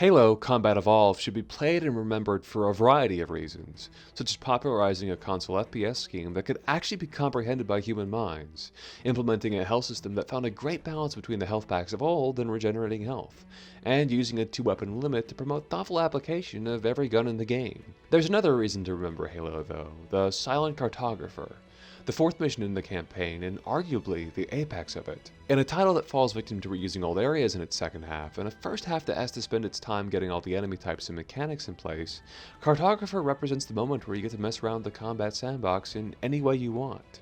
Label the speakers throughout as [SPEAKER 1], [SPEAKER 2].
[SPEAKER 1] Halo Combat Evolved should be played and remembered for a variety of reasons, such as popularizing a console FPS scheme that could actually be comprehended by human minds, implementing a health system that found a great balance between the health packs of old and regenerating health, and using a 2-weapon limit to promote thoughtful application of every gun in the game. There's another reason to remember Halo though, the Silent Cartographer, the fourth mission in the campaign, and arguably the apex of it. In a title that falls victim to reusing old areas in its second half, and a first half that has to spend its time getting all the enemy types and mechanics in place, Cartographer represents the moment where you get to mess around the combat sandbox in any way you want.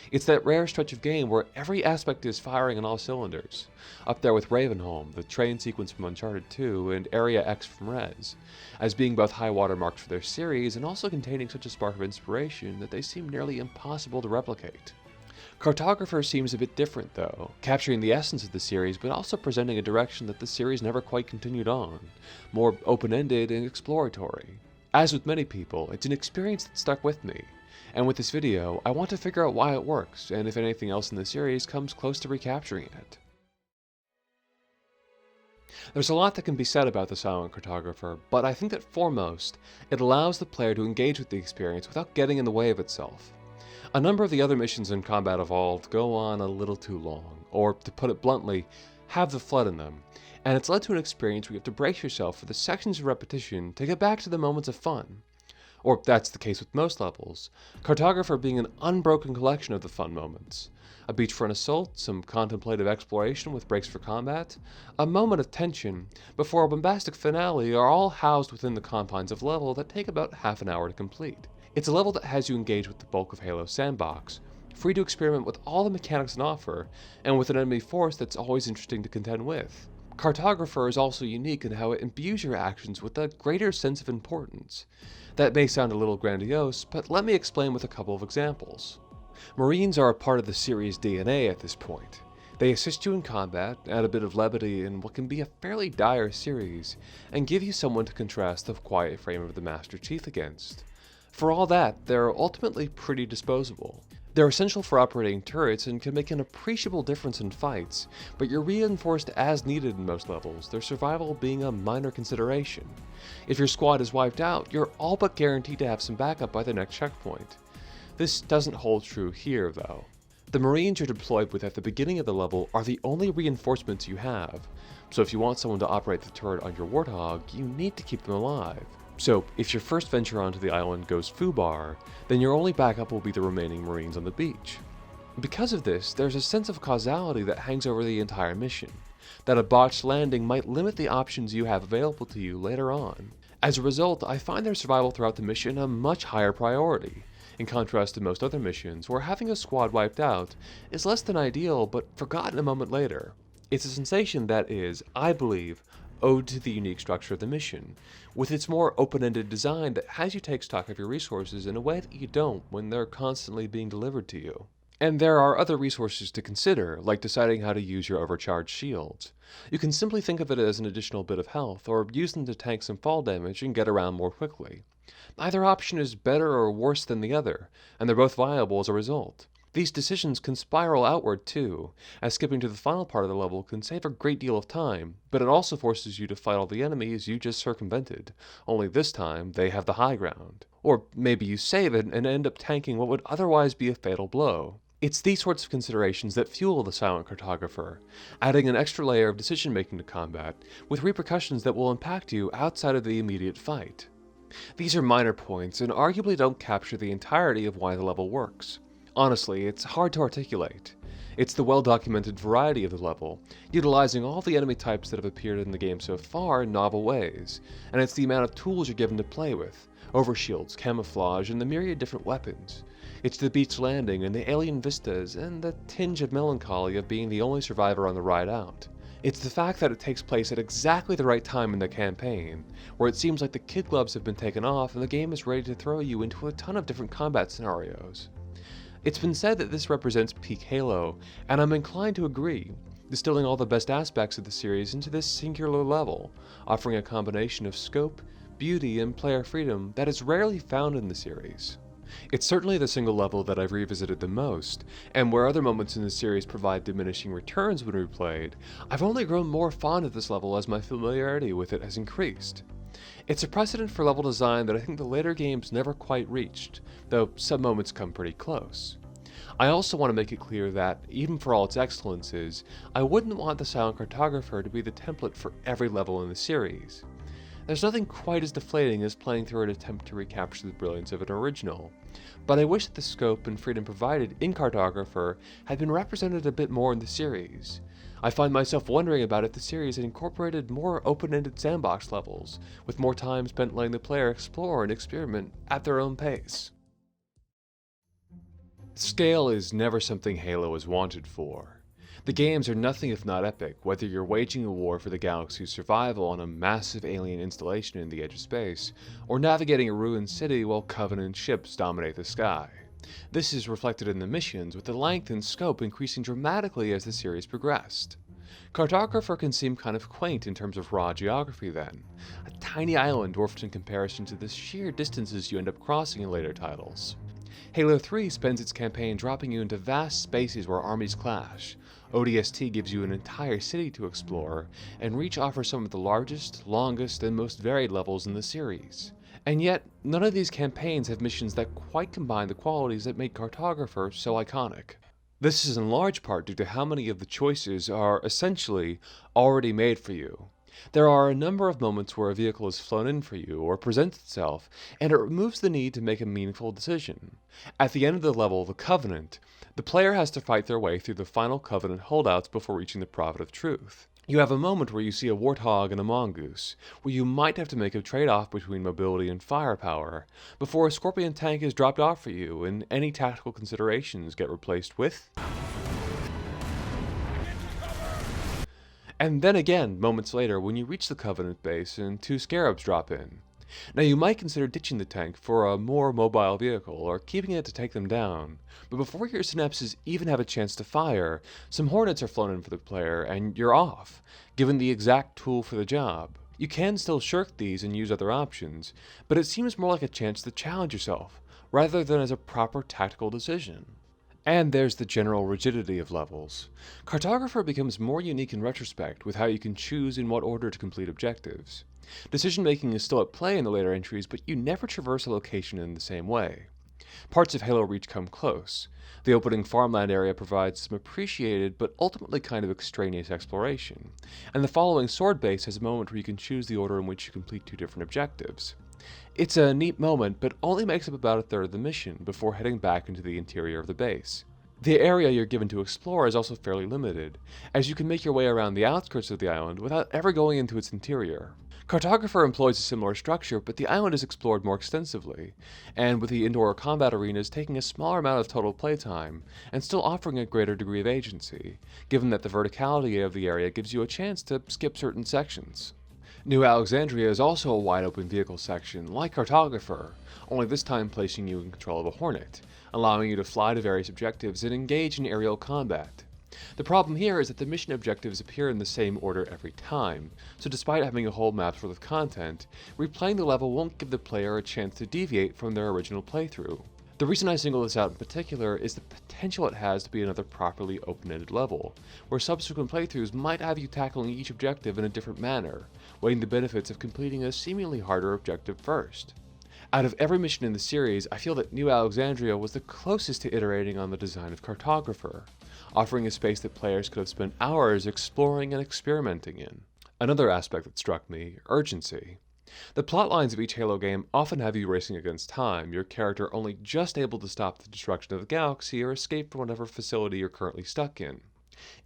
[SPEAKER 1] It's that rare stretch of game where every aspect is firing on all cylinders, up there with Ravenholm, the train sequence from Uncharted 2, and Area X from Rez, as being both high watermarks for their series and also containing such a spark of inspiration that they seem nearly impossible to replicate. Cartographer seems a bit different though, capturing the essence of the series but also presenting a direction that the series never quite continued on, more open-ended and exploratory. As with many people, it's an experience that stuck with me. And with this video, I want to figure out why it works, and if anything else in the series comes close to recapturing it. There's a lot that can be said about the Silent Cartographer, but I think that foremost, it allows the player to engage with the experience without getting in the way of itself. A number of the other missions in Combat Evolved go on a little too long, or to put it bluntly, have the flood in them, and it's led to an experience where you have to brace yourself for the sections of repetition to get back to the moments of fun. Or that's the case with most levels, Cartographer being an unbroken collection of the fun moments. A beachfront assault, some contemplative exploration with breaks for combat, a moment of tension, before a bombastic finale are all housed within the confines of level that take about half an hour to complete. It's a level that has you engage with the bulk of Halo's sandbox, free to experiment with all the mechanics on offer, and with an enemy force that's always interesting to contend with. Cartographer is also unique in how it imbues your actions with a greater sense of importance. That may sound a little grandiose, but let me explain with a couple of examples. Marines are a part of the series' DNA at this point. They assist you in combat, add a bit of levity in what can be a fairly dire series, and give you someone to contrast the quiet frame of the Master Chief against. For all that, they're ultimately pretty disposable. They're essential for operating turrets and can make an appreciable difference in fights, but you're reinforced as needed in most levels, their survival being a minor consideration. If your squad is wiped out, you're all but guaranteed to have some backup by the next checkpoint. This doesn't hold true here, though. The Marines you're deployed with at the beginning of the level are the only reinforcements you have, so if you want someone to operate the turret on your Warthog, you need to keep them alive. So, if your first venture onto the island goes foobar, then your only backup will be the remaining Marines on the beach. Because of this, there's a sense of causality that hangs over the entire mission, that a botched landing might limit the options you have available to you later on. As a result, I find their survival throughout the mission a much higher priority, in contrast to most other missions where having a squad wiped out is less than ideal but forgotten a moment later. It's a sensation that is, I believe, owed to the unique structure of the mission, with its more open-ended design that has you take stock of your resources in a way that you don't when they're constantly being delivered to you. And there are other resources to consider, like deciding how to use your overcharged shields. You can simply think of it as an additional bit of health, or use them to tank some fall damage and get around more quickly. Neither option is better or worse than the other, and they're both viable as a result. These decisions can spiral outward too, as skipping to the final part of the level can save a great deal of time, but it also forces you to fight all the enemies you just circumvented, only this time they have the high ground. Or maybe you save it and end up tanking what would otherwise be a fatal blow. It's these sorts of considerations that fuel the Silent Cartographer, adding an extra layer of decision-making to combat, with repercussions that will impact you outside of the immediate fight. These are minor points and arguably don't capture the entirety of why the level works. Honestly, it's hard to articulate. It's the well-documented variety of the level, utilizing all the enemy types that have appeared in the game so far in novel ways, and it's the amount of tools you're given to play with, overshields, camouflage, and the myriad different weapons. It's the beach landing and the alien vistas, and the tinge of melancholy of being the only survivor on the ride out. It's the fact that it takes place at exactly the right time in the campaign, where it seems like the kid gloves have been taken off and the game is ready to throw you into a ton of different combat scenarios. It's been said that this represents peak Halo, and I'm inclined to agree, distilling all the best aspects of the series into this singular level, offering a combination of scope, beauty, and player freedom that is rarely found in the series. It's certainly the single level that I've revisited the most, and where other moments in the series provide diminishing returns when replayed, I've only grown more fond of this level as my familiarity with it has increased. It's a precedent for level design that I think the later games never quite reached, though some moments come pretty close. I also want to make it clear that, even for all its excellences, I wouldn't want the Silent Cartographer to be the template for every level in the series. There's nothing quite as deflating as playing through an attempt to recapture the brilliance of an original, but I wish that the scope and freedom provided in Cartographer had been represented a bit more in the series. I find myself wondering about if the series had incorporated more open-ended sandbox levels, with more time spent letting the player explore and experiment at their own pace. Scale is never something Halo is wanted for. The games are nothing if not epic, whether you're waging a war for the galaxy's survival on a massive alien installation in the edge of space, or navigating a ruined city while Covenant ships dominate the sky. This is reflected in the missions, with the length and scope increasing dramatically as the series progressed. Cartographer can seem kind of quaint in terms of raw geography then, a tiny island dwarfed in comparison to the sheer distances you end up crossing in later titles. Halo 3 spends its campaign dropping you into vast spaces where armies clash. ODST gives you an entire city to explore, and Reach offers some of the largest, longest, and most varied levels in the series. And yet, none of these campaigns have missions that quite combine the qualities that made Cartographer so iconic. This is in large part due to how many of the choices are essentially already made for you. There are a number of moments where a vehicle is flown in for you or presents itself, and it removes the need to make a meaningful decision. At the end of the level, the Covenant, the player has to fight their way through the final Covenant holdouts before reaching the Prophet of Truth. You have a moment where you see a warthog and a mongoose, where you might have to make a trade-off between mobility and firepower, before a Scorpion tank is dropped off for you and any tactical considerations get replaced with... And then again, moments later, when you reach the Covenant base and 2 Scarabs drop in. Now you might consider ditching the tank for a more mobile vehicle, or keeping it to take them down, but before your synapses even have a chance to fire, some Hornets are flown in for the player, and you're off, given the exact tool for the job. You can still shirk these and use other options, but it seems more like a chance to challenge yourself, rather than as a proper tactical decision. And there's the general rigidity of levels. Cartographer becomes more unique in retrospect with how you can choose in what order to complete objectives. Decision-making is still at play in the later entries, but you never traverse a location in the same way. Parts of Halo Reach come close. The opening farmland area provides some appreciated but ultimately kind of extraneous exploration, and the following sword base has a moment where you can choose the order in which you complete 2 different objectives. It's a neat moment, but only makes up about a third of the mission before heading back into the interior of the base. The area you're given to explore is also fairly limited, as you can make your way around the outskirts of the island without ever going into its interior. Cartographer employs a similar structure, but the island is explored more extensively, and with the indoor combat arenas taking a smaller amount of total playtime, and still offering a greater degree of agency, given that the verticality of the area gives you a chance to skip certain sections. New Alexandria is also a wide-open vehicle section, like Cartographer, only this time placing you in control of a Hornet, allowing you to fly to various objectives and engage in aerial combat. The problem here is that the mission objectives appear in the same order every time, so despite having a whole map's worth of content, replaying the level won't give the player a chance to deviate from their original playthrough. The reason I single this out in particular is the potential it has to be another properly open-ended level, where subsequent playthroughs might have you tackling each objective in a different manner, weighing the benefits of completing a seemingly harder objective first. Out of every mission in the series, I feel that New Alexandria was the closest to iterating on the design of Cartographer, offering a space that players could have spent hours exploring and experimenting in. Another aspect that struck me, urgency. The plotlines of each Halo game often have you racing against time, your character only just able to stop the destruction of the galaxy or escape from whatever facility you're currently stuck in.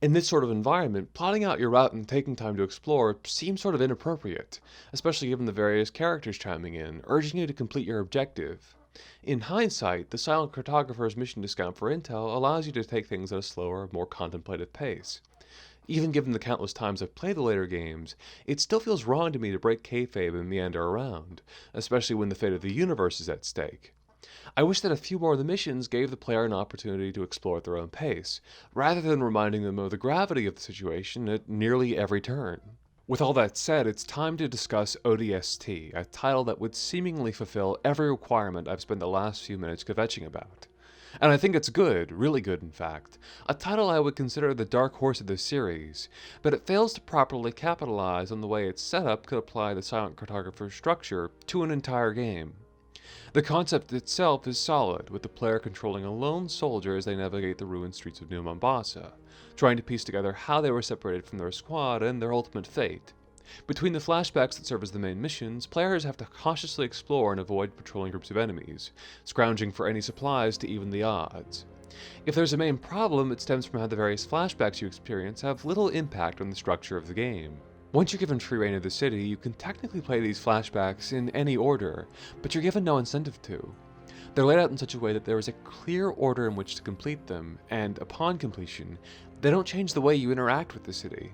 [SPEAKER 1] In this sort of environment, plotting out your route and taking time to explore seems sort of inappropriate, especially given the various characters chiming in, urging you to complete your objective. In hindsight, the Silent Cartographer's mission discount for intel allows you to take things at a slower, more contemplative pace. Even given the countless times I've played the later games, it still feels wrong to me to break kayfabe and meander around, especially when the fate of the universe is at stake. I wish that a few more of the missions gave the player an opportunity to explore at their own pace, rather than reminding them of the gravity of the situation at nearly every turn. With all that said, it's time to discuss ODST, a title that would seemingly fulfill every requirement I've spent the last few minutes kvetching about. And I think it's good, really good in fact, a title I would consider the dark horse of this series, but it fails to properly capitalize on the way its setup could apply the Silent Cartographer structure to an entire game. The concept itself is solid, with the player controlling a lone soldier as they navigate the ruined streets of New Mombasa, trying to piece together how they were separated from their squad and their ultimate fate. Between the flashbacks that serve as the main missions, players have to cautiously explore and avoid patrolling groups of enemies, scrounging for any supplies to even the odds. If there's a main problem, it stems from how the various flashbacks you experience have little impact on the structure of the game. Once you're given free reign of the city, you can technically play these flashbacks in any order, but you're given no incentive to. They're laid out in such a way that there is a clear order in which to complete them, and upon completion, they don't change the way you interact with the city.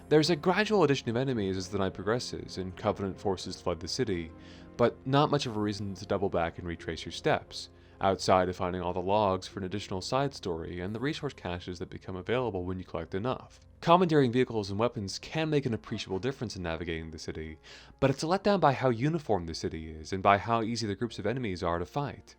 [SPEAKER 1] There's a gradual addition of enemies as the night progresses, and Covenant forces flood the city, but not much of a reason to double back and retrace your steps, outside of finding all the logs for an additional side story and the resource caches that become available when you collect enough. Commandeering vehicles and weapons can make an appreciable difference in navigating the city, but it's a letdown by how uniform the city is and by how easy the groups of enemies are to fight.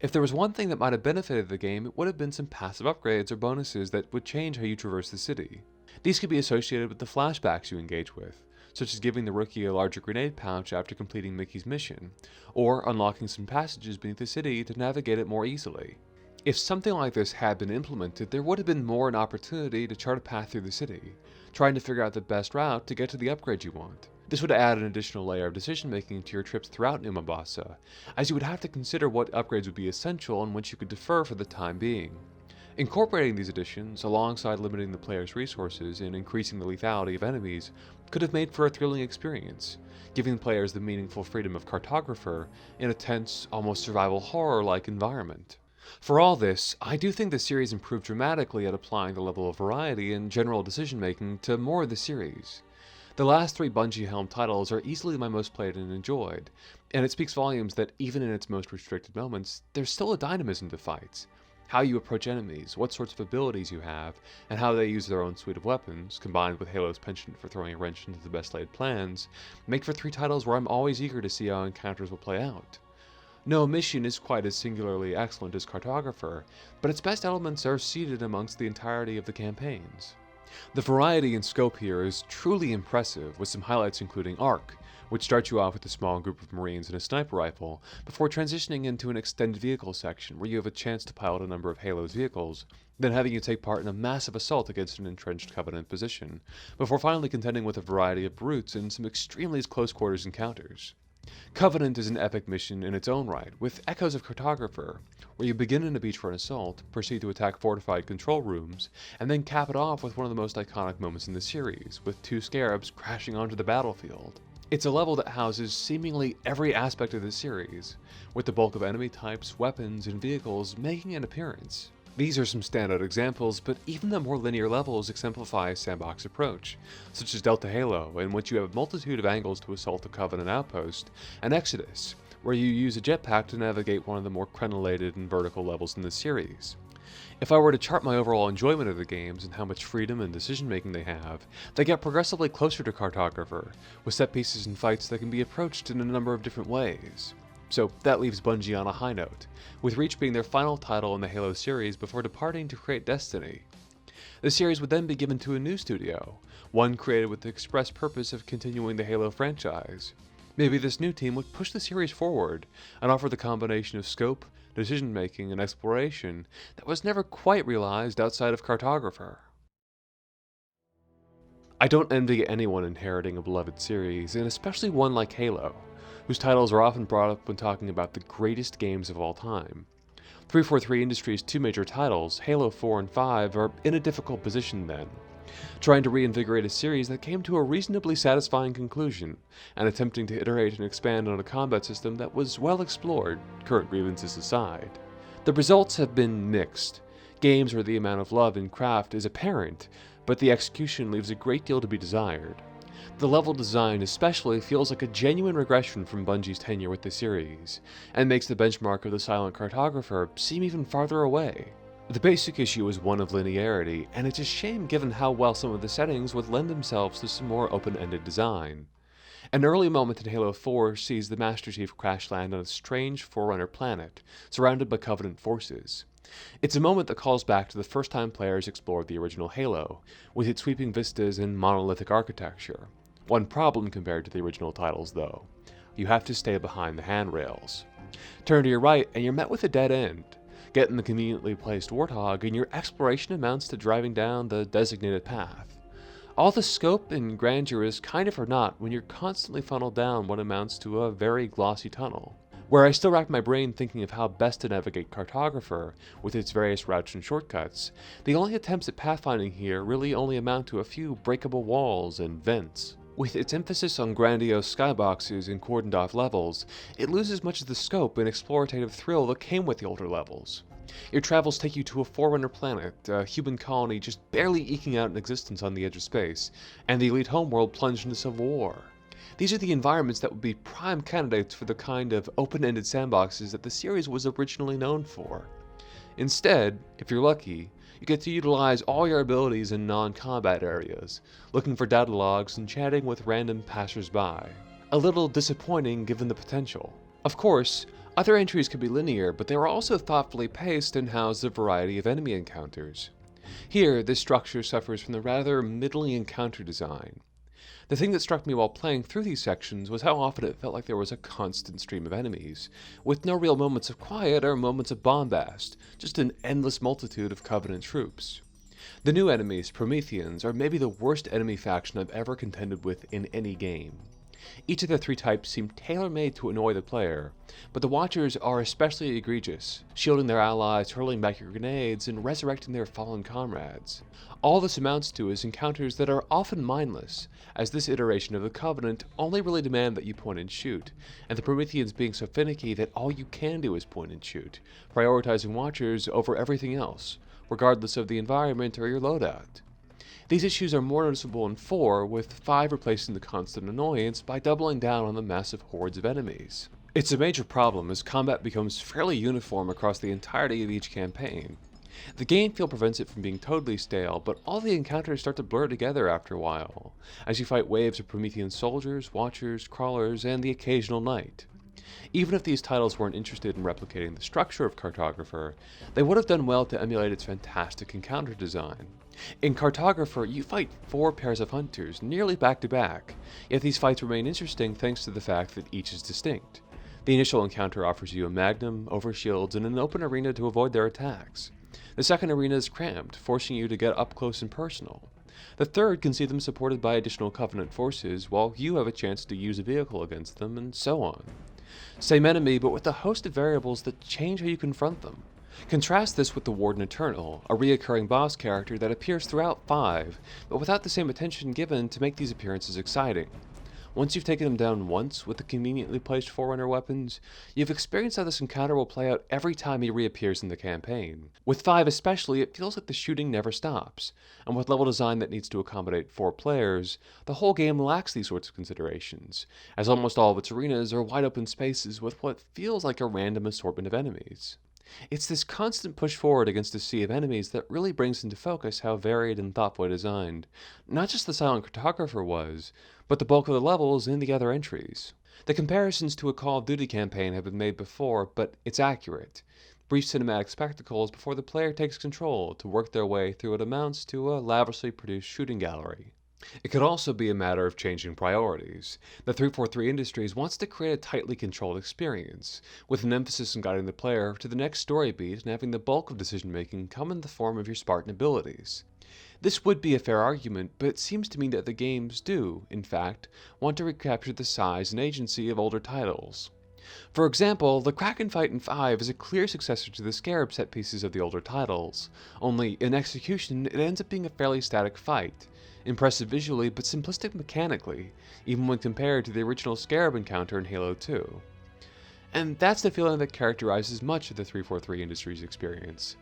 [SPEAKER 1] If there was one thing that might have benefited the game, it would have been some passive upgrades or bonuses that would change how you traverse the city. These could be associated with the flashbacks you engage with, such as giving the rookie a larger grenade pouch after completing Mickey's mission, or unlocking some passages beneath the city to navigate it more easily. If something like this had been implemented, there would have been more an opportunity to chart a path through the city, trying to figure out the best route to get to the upgrade you want. This would add an additional layer of decision making to your trips throughout New Mombasa, as you would have to consider what upgrades would be essential and which you could defer for the time being. Incorporating these additions, alongside limiting the player's resources and increasing the lethality of enemies, could have made for a thrilling experience, giving players the meaningful freedom of Cartographer in a tense, almost survival horror-like environment. For all this, I do think the series improved dramatically at applying the level of variety and general decision-making to more of the series. The last 3 Bungie-helmed titles are easily my most played and enjoyed, and it speaks volumes that even in its most restricted moments, there's still a dynamism to fights. How you approach enemies, what sorts of abilities you have, and how they use their own suite of weapons, combined with Halo's penchant for throwing a wrench into the best laid plans, make for 3 titles where I'm always eager to see how encounters will play out. No mission is quite as singularly excellent as Cartographer, but its best elements are seated amongst the entirety of the campaigns. The variety and scope here is truly impressive, with some highlights including Arc, which starts you off with a small group of Marines and a sniper rifle, before transitioning into an extended vehicle section where you have a chance to pilot a number of Halo's vehicles, then having you take part in a massive assault against an entrenched Covenant position, before finally contending with a variety of brutes and some extremely close quarters encounters. Covenant is an epic mission in its own right, with echoes of Cartographer, where you begin in a beachfront assault, proceed to attack fortified control rooms, and then cap it off with one of the most iconic moments in the series, with 2 scarabs crashing onto the battlefield. It's a level that houses seemingly every aspect of the series, with the bulk of enemy types, weapons, and vehicles making an appearance. These are some standout examples, but even the more linear levels exemplify a sandbox approach, such as Delta Halo, in which you have a multitude of angles to assault a Covenant outpost, and Exodus, where you use a jetpack to navigate one of the more crenellated and vertical levels in the series. If I were to chart my overall enjoyment of the games and how much freedom and decision making they have, they get progressively closer to Cartographer, with set pieces and fights that can be approached in a number of different ways. So that leaves Bungie on a high note, with Reach being their final title in the Halo series before departing to create Destiny. The series would then be given to a new studio, one created with the express purpose of continuing the Halo franchise. Maybe this new team would push the series forward and offer the combination of scope, decision-making, and exploration that was never quite realized outside of Cartographer. I don't envy anyone inheriting a beloved series, and especially one like Halo, whose titles are often brought up when talking about the greatest games of all time. 343 Industries' 2 major titles, Halo 4 and 5, are in a difficult position then, trying to reinvigorate a series that came to a reasonably satisfying conclusion, and attempting to iterate and expand on a combat system that was well explored, current grievances aside. The results have been mixed. Games where the amount of love and craft is apparent, but the execution leaves a great deal to be desired. The level design especially feels like a genuine regression from Bungie's tenure with the series, and makes the benchmark of the Silent Cartographer seem even farther away. The basic issue is one of linearity, and it's a shame given how well some of the settings would lend themselves to some more open-ended design. An early moment in Halo 4 sees the Master Chief crash land on a strange Forerunner planet, surrounded by Covenant forces. It's a moment that calls back to the first time players explored the original Halo, with its sweeping vistas and monolithic architecture. One problem compared to the original titles, though. You have to stay behind the handrails. Turn to your right and you're met with a dead end. Get in the conveniently placed Warthog and your exploration amounts to driving down the designated path. All the scope and grandeur is kind of for naught when you're constantly funneled down what amounts to a very glossy tunnel. Where I still rack my brain thinking of how best to navigate Cartographer with its various routes and shortcuts, the only attempts at pathfinding here really only amount to a few breakable walls and vents. With its emphasis on grandiose skyboxes and cordoned off levels, it loses much of the scope and explorative thrill that came with the older levels. Your travels take you to a Forerunner planet, a human colony just barely eking out an existence on the edge of space, and the elite homeworld plunged into civil war. These are the environments that would be prime candidates for the kind of open-ended sandboxes that the series was originally known for. Instead, if you're lucky, you get to utilize all your abilities in non-combat areas, looking for data logs and chatting with random passers-by. A little disappointing given the potential. Of course, other entries could be linear, but they were also thoughtfully paced and housed a variety of enemy encounters. Here, this structure suffers from the rather middling encounter design. The thing that struck me while playing through these sections was how often it felt like there was a constant stream of enemies, with no real moments of quiet or moments of bombast, just an endless multitude of Covenant troops. The new enemies, Prometheans, are maybe the worst enemy faction I've ever contended with in any game. Each of the three types seem tailor-made to annoy the player, but the Watchers are especially egregious, shielding their allies, hurling back your grenades, and resurrecting their fallen comrades. All this amounts to is encounters that are often mindless, as this iteration of the Covenant only really demand that you point and shoot, and the Prometheans being so finicky that all you can do is point and shoot, prioritizing Watchers over everything else, regardless of the environment or your loadout. These issues are more noticeable in 4, with 5 replacing the constant annoyance by doubling down on the massive hordes of enemies. It's a major problem as combat becomes fairly uniform across the entirety of each campaign. The game feel prevents it from being totally stale, but all the encounters start to blur together after a while, as you fight waves of Promethean soldiers, Watchers, Crawlers, and the occasional Knight. Even if these titles weren't interested in replicating the structure of Cartographer, they would have done well to emulate its fantastic encounter design. In Cartographer, you fight 4 pairs of hunters, nearly back-to-back, yet these fights remain interesting thanks to the fact that each is distinct. The initial encounter offers you a magnum, overshields, and an open arena to avoid their attacks. The second arena is cramped, forcing you to get up close and personal. The third can see them supported by additional Covenant forces, while you have a chance to use a vehicle against them, and so on. Same enemy, but with a host of variables that change how you confront them. Contrast this with the Warden Eternal, a reoccurring boss character that appears throughout 5, but without the same attention given to make these appearances exciting. Once you've taken him down once with the conveniently placed Forerunner weapons, you've experienced how this encounter will play out every time he reappears in the campaign. With 5 especially, it feels like the shooting never stops, and with level design that needs to accommodate 4 players, the whole game lacks these sorts of considerations, as almost all of its arenas are wide open spaces with what feels like a random assortment of enemies. It's this constant push forward against a sea of enemies that really brings into focus how varied and thoughtfully designed, not just the Silent Cartographer was, but the bulk of the levels and the other entries. The comparisons to a Call of Duty campaign have been made before, but it's accurate. Brief cinematic spectacles before the player takes control to work their way through what amounts to a lavishly produced shooting gallery. It could also be a matter of changing priorities. The 343 Industries wants to create a tightly controlled experience, with an emphasis on guiding the player to the next story beat and having the bulk of decision-making come in the form of your Spartan abilities. This would be a fair argument, but it seems to me that the games do, in fact, want to recapture the size and agency of older titles. For example, the Kraken fight in 5 is a clear successor to the Scarab set pieces of the older titles, only in execution it ends up being a fairly static fight. Impressive visually, but simplistic mechanically, even when compared to the original Scarab encounter in Halo 2. And that's the feeling that characterizes much of the 343 Industries experience.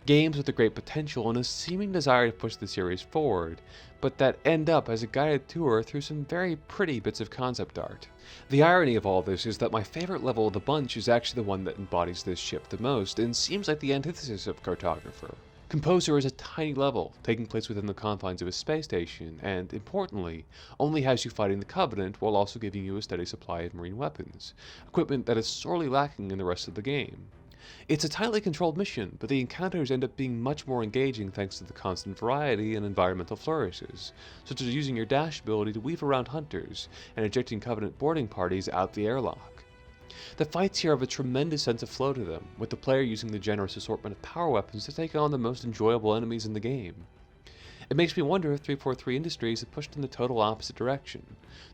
[SPEAKER 1] Games with a great potential and a seeming desire to push the series forward, but that end up as a guided tour through some very pretty bits of concept art. The irony of all this is that my favorite level of the bunch is actually the one that embodies this ship the most, and seems like the antithesis of Cartographer. Composer is a tiny level, taking place within the confines of a space station, and, importantly, only has you fighting the Covenant while also giving you a steady supply of marine weapons, equipment that is sorely lacking in the rest of the game. It's a tightly controlled mission, but the encounters end up being much more engaging thanks to the constant variety and environmental flourishes, such as using your dash ability to weave around hunters and ejecting Covenant boarding parties out the airlock. The fights here have a tremendous sense of flow to them, with the player using the generous assortment of power weapons to take on the most enjoyable enemies in the game. It makes me wonder if 343 Industries have pushed in the total opposite direction,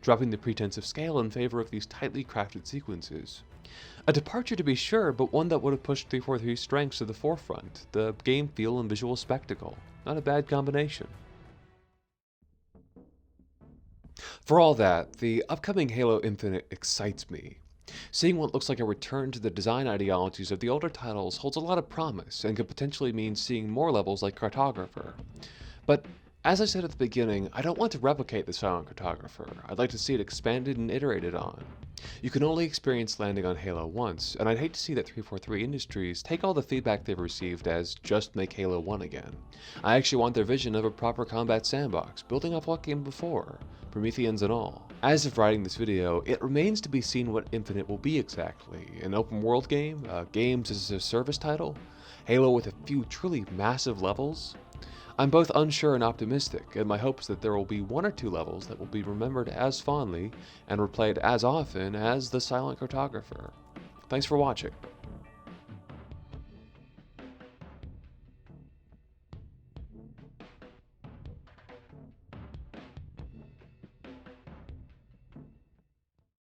[SPEAKER 1] dropping the pretense of scale in favor of these tightly crafted sequences. A departure to be sure, but one that would have pushed 343's strengths to the forefront, the game feel and visual spectacle. Not a bad combination. For all that, the upcoming Halo Infinite excites me. Seeing what looks like a return to the design ideologies of the older titles holds a lot of promise, and could potentially mean seeing more levels like Cartographer. But, as I said at the beginning, I don't want to replicate the Silent Cartographer. I'd like to see it expanded and iterated on. You can only experience landing on Halo once, and I'd hate to see that 343 Industries take all the feedback they've received as just make Halo 1 again. I actually want their vision of a proper combat sandbox, building off what came before, Prometheans and all. As of writing this video, it remains to be seen what Infinite will be exactly. An open world game? A games as a service title? Halo with a few truly massive levels? I'm both unsure and optimistic, and my hope is that there will be one or two levels that will be remembered as fondly and replayed as often as the Silent Cartographer. Thanks for watching.